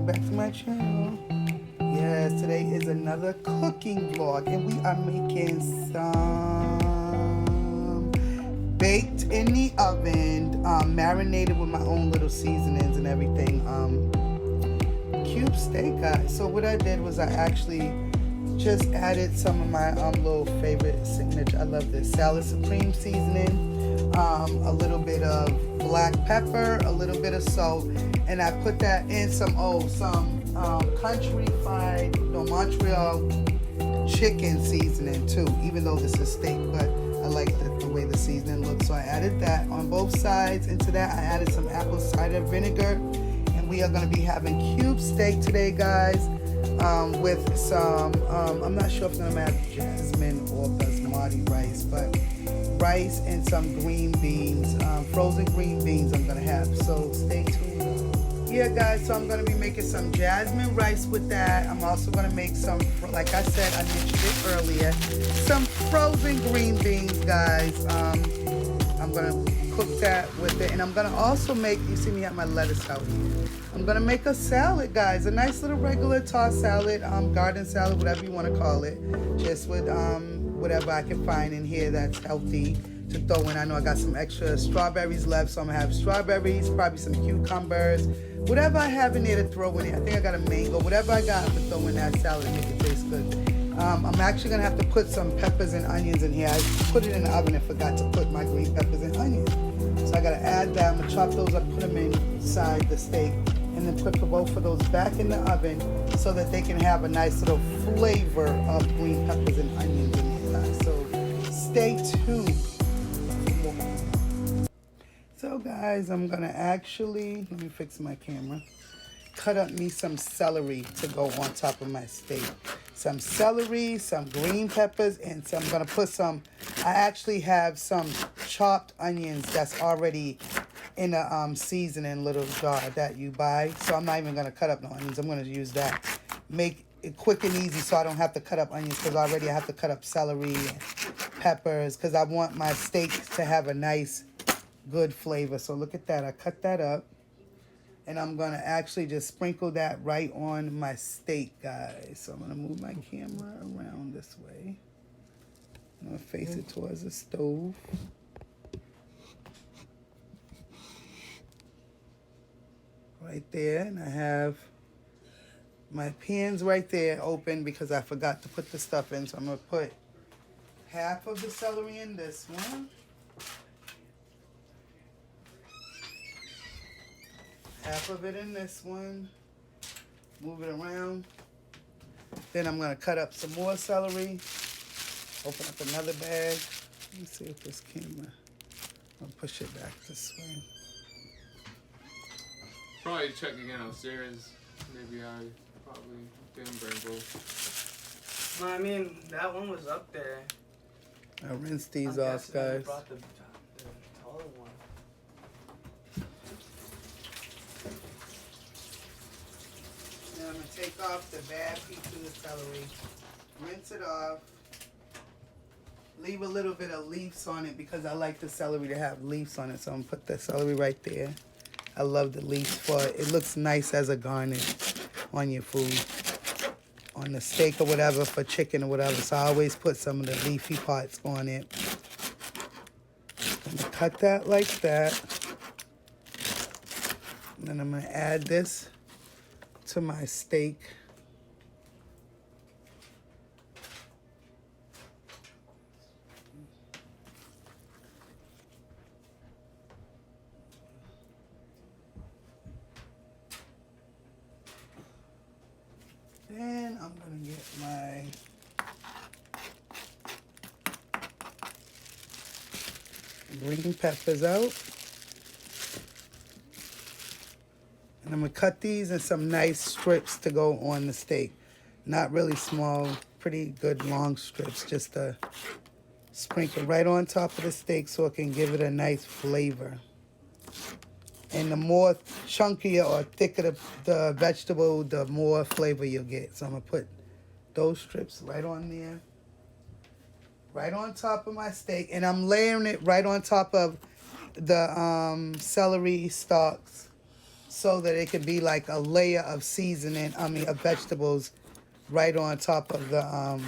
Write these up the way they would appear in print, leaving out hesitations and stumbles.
back to my channel. Yes, today is another cooking vlog, and we are making some baked in the oven, marinated with my own little seasonings and everything. Cube steak, guys. So what I did was I actually just added some of my little favorite signature. I love this salad supreme seasoning. A little bit of black pepper, a little bit of salt, and I put that in some country fried Montreal chicken seasoning too, even though this is steak, but I like the way the seasoning looks, so I added that on both sides. Into that I added some apple cider vinegar, and we are going to be having cube steak today, guys, with some I'm not sure if I'm going to have jasmine or basmati rice, but rice and some green beans, frozen green beans I'm gonna have, so stay tuned. Yeah, guys, so I'm gonna be making some jasmine rice with that. I'm also gonna make some, like I said, I mentioned it earlier, some frozen green beans, guys. I'm gonna cook that with it, and I'm gonna also make, you see me have my lettuce out here, I'm gonna make a salad, guys, a nice little regular tossed salad, garden salad, whatever you want to call it, just with whatever I can find in here that's healthy to throw in. I know I got some extra strawberries left, so I'm gonna have strawberries, probably some cucumbers, whatever I have in there to throw in it. I think I got a mango, whatever I got to throw in that salad to make it taste good. I'm actually gonna have to put some peppers and onions in here. I put it in the oven and forgot to put my green peppers and onions, so I gotta add that. I'm gonna chop those up, put them inside the steak, and then put both of those back in the oven so that they can have a nice little flavor of green peppers and onions in it, guys. So stay tuned for more. So guys, I'm gonna actually, let me fix my camera, cut up me some celery to go on top of my steak. Some celery, some green peppers, and some, I'm gonna put some, I actually have some chopped onions that's already in a seasoning little jar that you buy. So I'm not even gonna cut up no onions. I'm gonna use that. Make it quick and easy so I don't have to cut up onions, because already I have to cut up celery and peppers because I want my steak to have a nice, good flavor. So look at that. I cut that up. And I'm gonna actually just sprinkle that right on my steak, guys. So I'm gonna move my camera around this way. I'm gonna face it towards the stove. Right there, and I have my pans right there open because I forgot to put the stuff in. So I'm gonna put half of the celery in this one, half of it in this one, move it around. Then I'm gonna cut up some more celery, open up another bag. Let me see if this camera, I'll push it back this way. Probably check again upstairs. Maybe I probably didn't bring both. No, I mean, that one was up there. I'll rinse these I'm off, guessing I guys. brought the taller one. Then I'm gonna take off the bad piece of the celery, rinse it off, leave a little bit of leaves on it because I like the celery to have leaves on it. So I'm gonna put the celery right there. I love the leaves for it. It looks nice as a garnish on your food, on the steak or whatever, for chicken or whatever. So I always put some of the leafy parts on it. I'm gonna cut that like that. And then I'm gonna add this to my steak. Then I'm gonna get my green peppers out. And I'm gonna cut these in some nice strips to go on the steak. Not really small, pretty good long strips, just to sprinkle right on top of the steak so it can give it a nice flavor. And the more chunkier or thicker the vegetable, the more flavor you'll get. So I'm going to put those strips right on there. Right on top of my steak. And I'm layering it right on top of the celery stalks so that it could be like a layer of seasoning, of vegetables right on top of the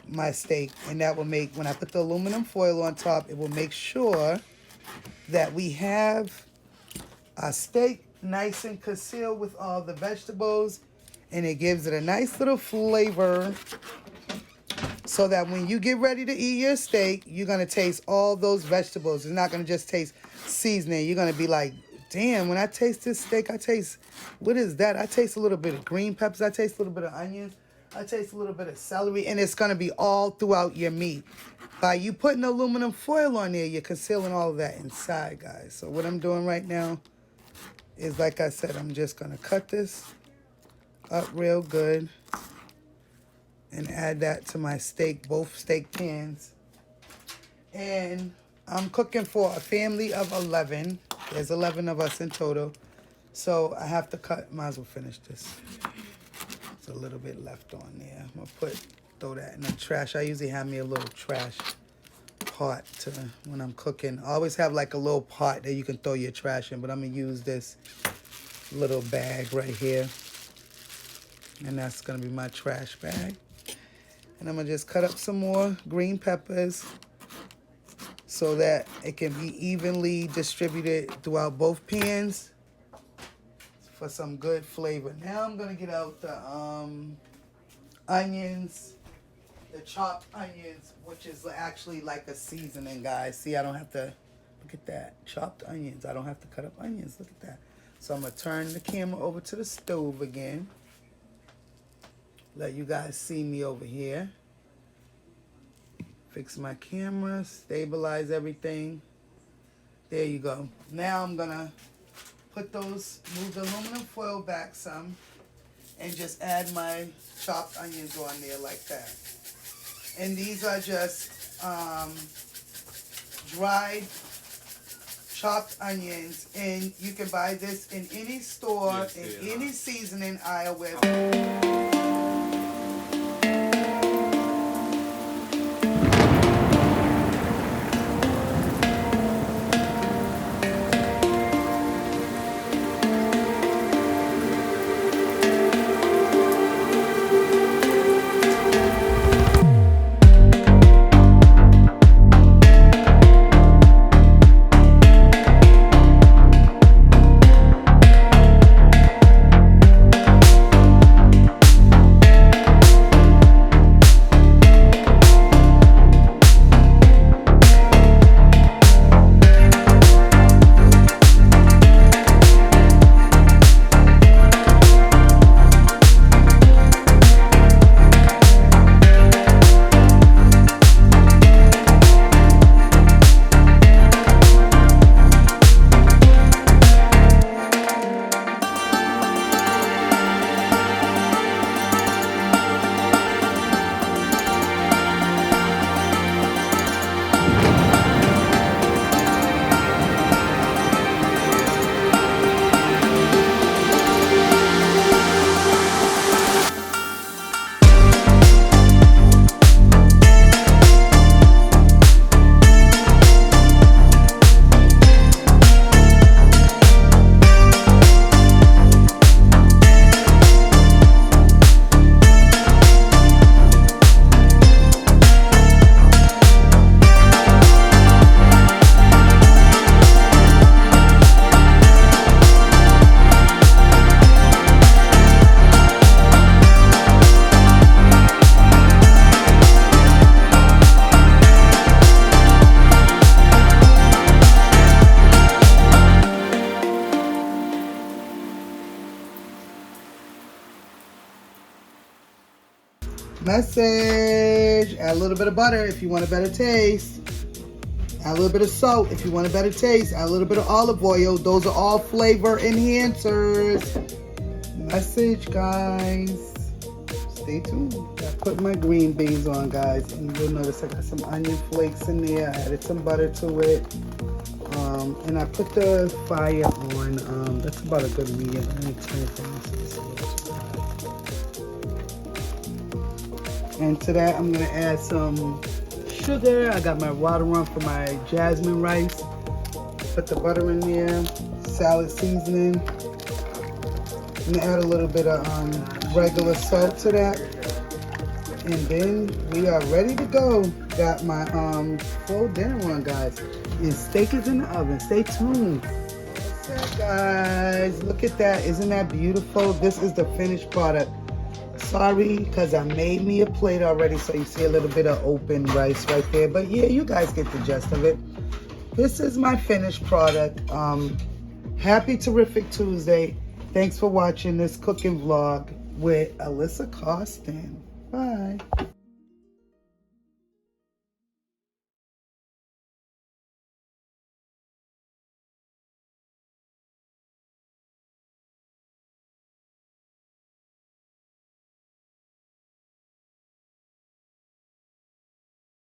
my steak. And that will make, when I put the aluminum foil on top, it will make sure that we have our steak nice and concealed with all the vegetables, and it gives it a nice little flavor so that when you get ready to eat your steak, you're going to taste all those vegetables. It's not going to just taste seasoning. You're going to be like, damn, when I taste this steak, I taste, what is that? I taste a little bit of green peppers. I taste a little bit of onions. I taste a little bit of celery, and it's going to be all throughout your meat. By you putting aluminum foil on there, you're concealing all of that inside, guys. So what I'm doing right now is, like I said, I'm just going to cut this up real good and add that to my steak, both steak pans. And I'm cooking for a family of 11. There's 11 of us in total. So I have to cut, might as well finish this. There's a little bit left on there. I'm gonna throw that in the trash. I usually have me a little trash pot to, when I'm cooking. I always have like a little pot that you can throw your trash in, but I'm gonna use this little bag right here. And that's gonna be my trash bag. And I'm gonna just cut up some more green peppers so that it can be evenly distributed throughout both pans for some good flavor. Now I'm gonna get out the onions, the chopped onions, which is actually like a seasoning, guys. See, I don't have to, look at that, chopped onions. I don't have to cut up onions, look at that. So I'm gonna turn the camera over to the stove again. Let you guys see me over here. Fix my camera, stabilize everything. There you go. Now I'm gonna put those, move the aluminum foil back some, and just add my chopped onions on there like that. And these are just dried chopped onions, and you can buy this in any store, in any seasoning aisle with. Message. Add a little bit of butter if you want a better taste. Add a little bit of salt if you want a better taste. Add a little bit of olive oil. Those are all flavor enhancers. Message, guys. Stay tuned. I put my green beans on, guys, and you'll notice I got some onion flakes in there. I added some butter to it. And I put the fire on. That's about a good medium. Let me turn it down so it's a little too high. And to that, I'm gonna add some sugar. I got my water on for my jasmine rice. Put the butter in there, salad seasoning. I'm gonna add a little bit of regular salt to that. And then we are ready to go. Got my full dinner on, guys. And steak is in the oven. Stay tuned. What's that, guys? Look at that. Isn't that beautiful? This is the finished product. Sorry, because I made me a plate already, so you see a little bit of open rice right there. But yeah, you guys get the gist of it. This is my finished product. Happy Terrific Tuesday. Thanks for watching this cooking vlog with Alyssa Costin. Bye.